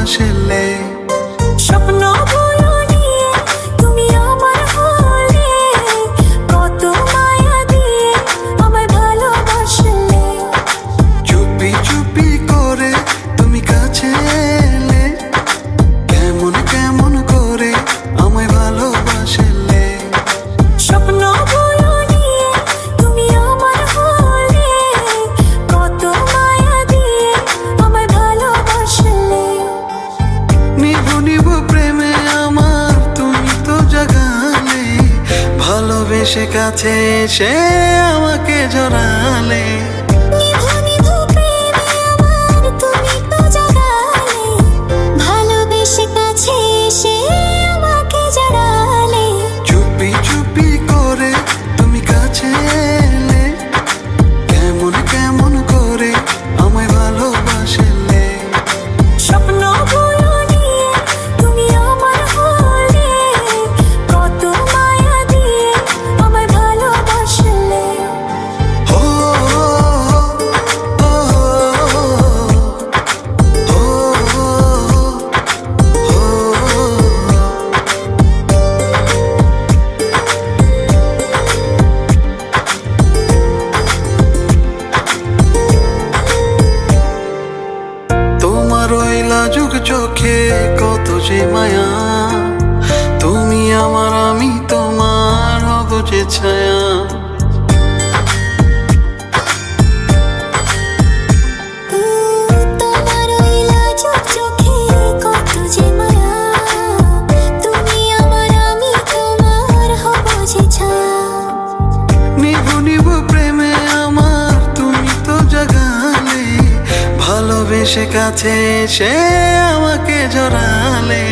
ভালোবাসলে। স্বপ্নগুলো নিয়ে তুমি আমার হলে, কত মায়া দিয়ে আমায় ভালোবাসলে। চুপি চুপি করে তুমি কাছে এলে, কেমন কেমন করে আমায় ভালোবাসলে। স্বপ্নগুলো নিয়ে তুমি আমার হলে, কত মায়া দিয়ে আমায় ভালোবাসলে। নিভু নিভু প্রেমে আমার তুমি তো জাগালে, ভালোবেসে কাছে এসে আমাকে জড়ালে। নিভু নিভু প্রেমে আমার তুমি তো জাগালে, ভালোবেসে কাছে এসে আমাকে জড়ালে। চুপি চুপি করে তুমি কাছে এলে, কেমন কেমন করে আমায় ভালোবাসলে। স্বপ্নগুলো নিয়ে তুমি আমার হলে, কত মায়া দিয়ে আমায় ভালোবাসলে। ও ও ও তোমার ওই লাজুক চোখে কত যে মায়া, তুমি আমার আমি তোমার হব যে ছায়া। তোমার ওই লাজুক চোখে কত যে মায়া, তুমি আমার আমি তোমার হব যে ছায়া। নিভু নিভু প্রেমে আমার তুমি তো জাগালে, ভালোবেসে কাছে এসে আমাকে জড়ালে।